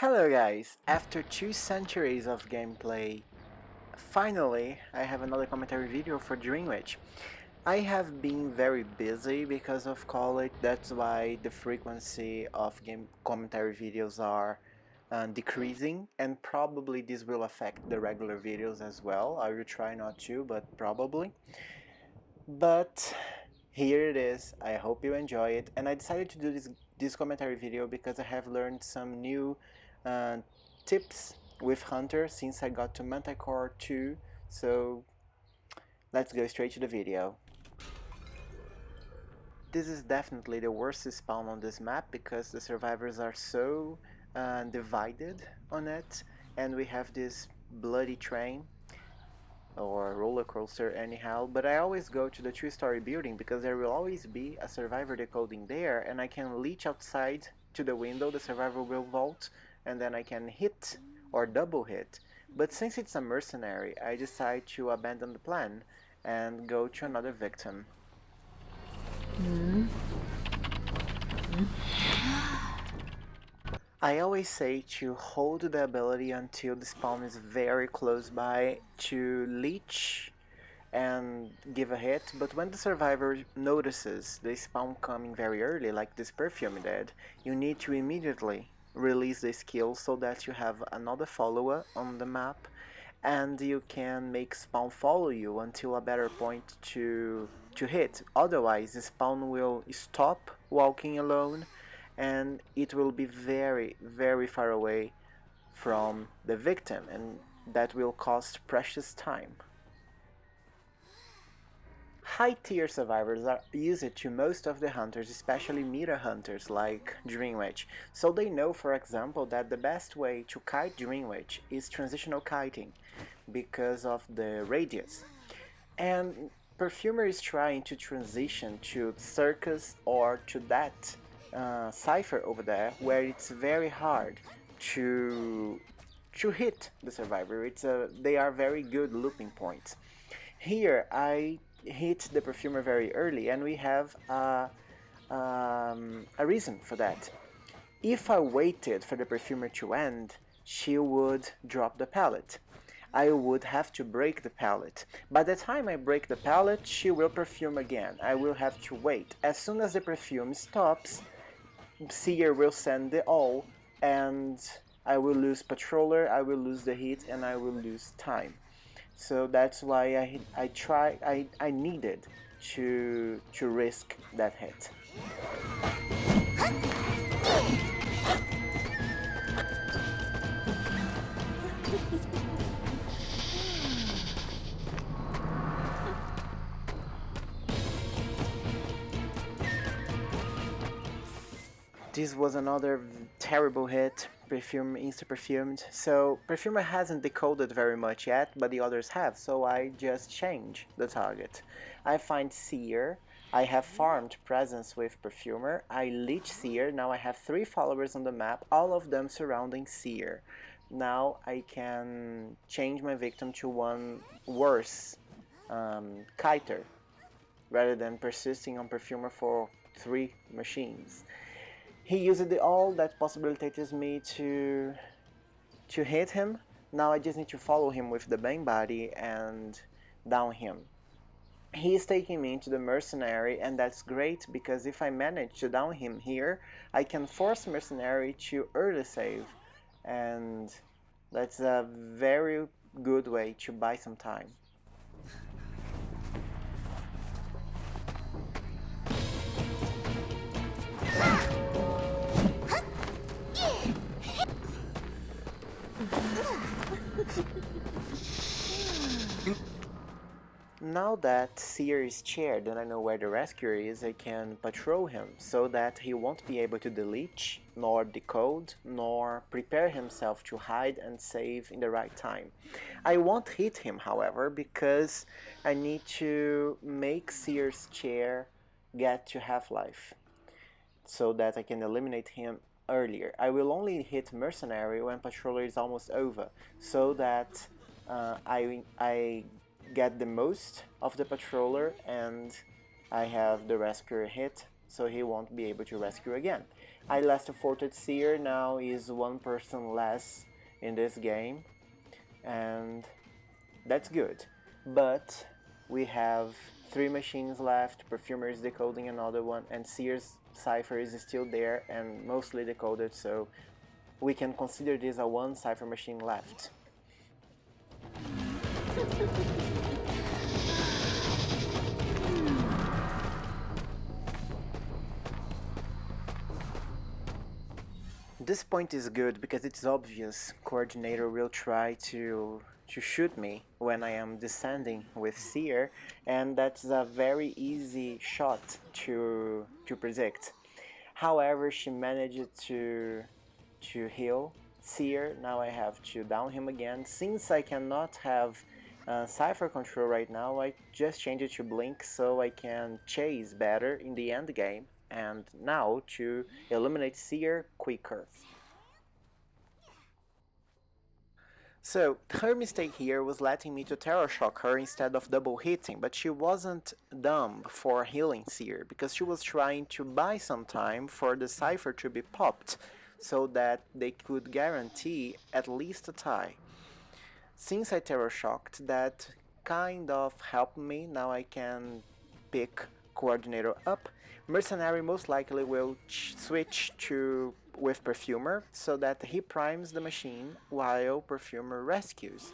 Hello guys, after 2 centuries of gameplay, finally I have another commentary video for Dreamwitch. I have been very busy because of college, that's why the frequency of game commentary videos are decreasing, and probably this will affect the regular videos as well. I will try not to, but probably. But here it is. I hope you enjoy it, and I decided to do this commentary video because I have learned some new uh, tips with Hunter since I got to Manticore 2. So let's go straight to the video. This is definitely the worst spawn on this map because the survivors are so divided on it, and we have this bloody train or roller coaster anyhow, but I always go to the 2-story building because there will always be a survivor decoding there, and I can reach outside to the window, the survivor will vault, and then I can hit or double hit. But since it's a mercenary, I decide to abandon the plan and go to another victim. I always say to hold the ability until the spawn is very close by to leech and give a hit, but when the survivor notices the spawn coming very early, like this perfume did, you need to immediately release the skill so that you have another follower on the map and you can make spawn follow you until a better point to hit. Otherwise, the spawn will stop walking alone and it will be very far away from the victim, and that will cost precious time. High-tier survivors are used to most of the hunters, especially meta hunters like Dreamwitch, so they know, for example, that the best way to kite Dreamwitch is transitional kiting because of the radius. And Perfumer is trying to transition to Circus or to that cipher over there, where it's very hard to hit the survivor. They are very good looping points. Here I hit the perfumer very early, and we have a reason for that. If I waited for the perfumer to end, she would drop the pallet. I would have to break the pallet. By the time I break the pallet, she will perfume again. I will have to wait. As soon as the perfume stops, Seer will send the all, and I will lose patroller, I will lose the hit, and I will lose time. So that's why I needed to risk that hit. This was another terrible hit. Perfume insta-perfumed. So Perfumer hasn't decoded very much yet, but the others have, so I just change the target. I find Seer. I have farmed presence with Perfumer. I leech Seer. Now I have 3 followers on the map, all of them surrounding Seer. Now I can change my victim to one worse kiter, rather than persisting on Perfumer for 3 machines. He used the all that possibilities me to hit him. Now I just need to follow him with the main body and down him. He is taking me into the mercenary, and that's great because if I manage to down him here, I can force mercenary to early save, and that's a very good way to buy some time. Now that Seer is chaired and I know where the rescuer is, I can patrol him so that he won't be able to delete, nor decode, nor prepare himself to hide and save in the right time. I won't hit him, however, because I need to make Seer's chair get to half-life so that I can eliminate him earlier. I will only hit Mercenary when Patroller is almost over, so that I get the most of the Patroller and I have the Rescuer hit, so he won't be able to rescue again. I last supported Seer, now is one person less in this game, and that's good. But we have 3 machines left, Perfumer is decoding another one, and Seer's cipher is still there and mostly decoded, so we can consider this a 1 cipher machine left. This point is good because it's obvious Coordinator will try to shoot me when I am descending with Seer, and that's a very easy shot to predict. However, she managed to heal Seer. Now I have to down him again. Since I cannot have cipher control right now, I just changed it to blink so I can chase better in the end game, and now to eliminate Seer quicker. So her mistake here was letting me to Terror Shock her instead of double hitting, but she wasn't dumb for healing Seer, because she was trying to buy some time for the cipher to be popped, so that they could guarantee at least a tie. Since I Terror Shocked, that kind of helped me. Now I can pick Coordinator up. Mercenary most likely will switch to with Perfumer so that he primes the machine while Perfumer rescues.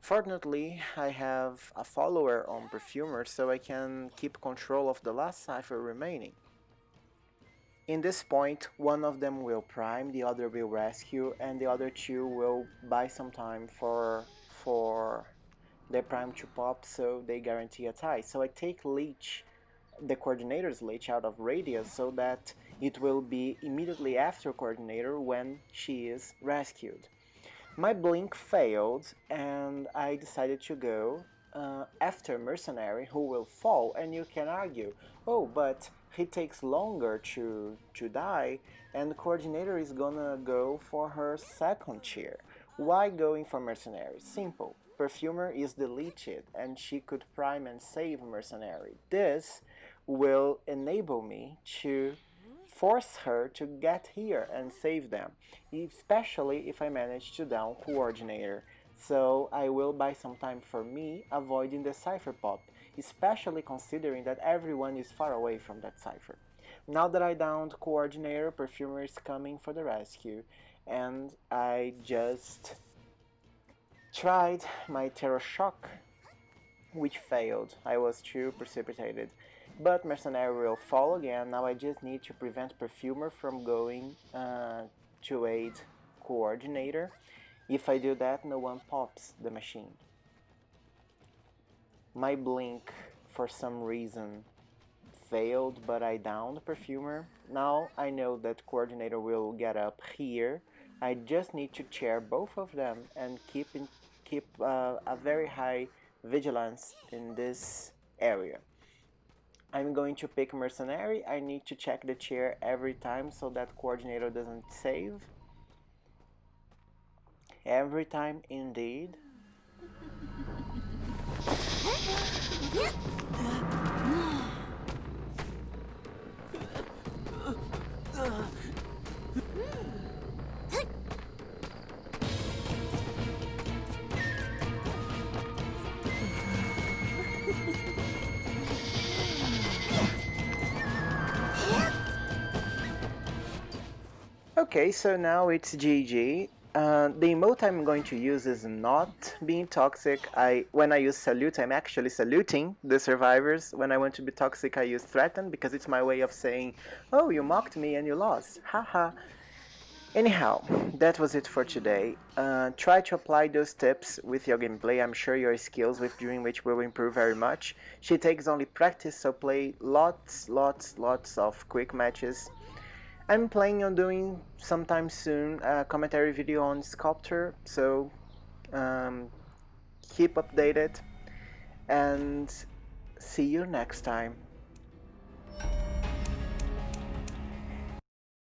Fortunately, I have a follower on Perfumer, so I can keep control of the last cipher remaining. In this point, one of them will prime, the other will rescue, and the other 2 will buy some time for their prime to pop, so they guarantee a tie. So I take Leech, the Coordinator's Leech, out of Radius so that it will be immediately after Coordinator when she is rescued. My blink failed, and I decided to go after Mercenary, who will fall, and you can argue, oh, but he takes longer to die, and Coordinator is gonna go for her second cheer. Why going for Mercenary? Simple. Perfumer is deleted, and she could prime and save Mercenary. This will enable me to force her to get here and save them, especially if I manage to down Coordinator. So I will buy some time for me, avoiding the cipher pop, especially considering that everyone is far away from that cipher. Now that I downed Coordinator, Perfumer is coming for the rescue, and I just tried my Terror Shock, which failed. I was too precipitated. But Mercenary will fall again. Now I just need to prevent Perfumer from going to aid Coordinator. If I do that, no one pops the machine. My blink, for some reason, failed, but I downed Perfumer. Now I know that Coordinator will get up here. I just need to chair both of them and keep a very high vigilance in this area. I'm going to pick Mercenary. I need to check the chair every time so that Coordinator doesn't save. Every time, indeed. Okay, so now it's GG. The emote I'm going to use is not being toxic. When I use salute, I'm actually saluting the survivors. When I want to be toxic, I use threaten because it's my way of saying, oh, you mocked me and you lost. Haha. Anyhow, that was it for today. Try to apply those tips with your gameplay. I'm sure your skills with Dream Witch will improve very much. She takes only practice, so play lots of quick matches. I'm planning on doing sometime soon a commentary video on Sculptor, so keep updated and see you next time.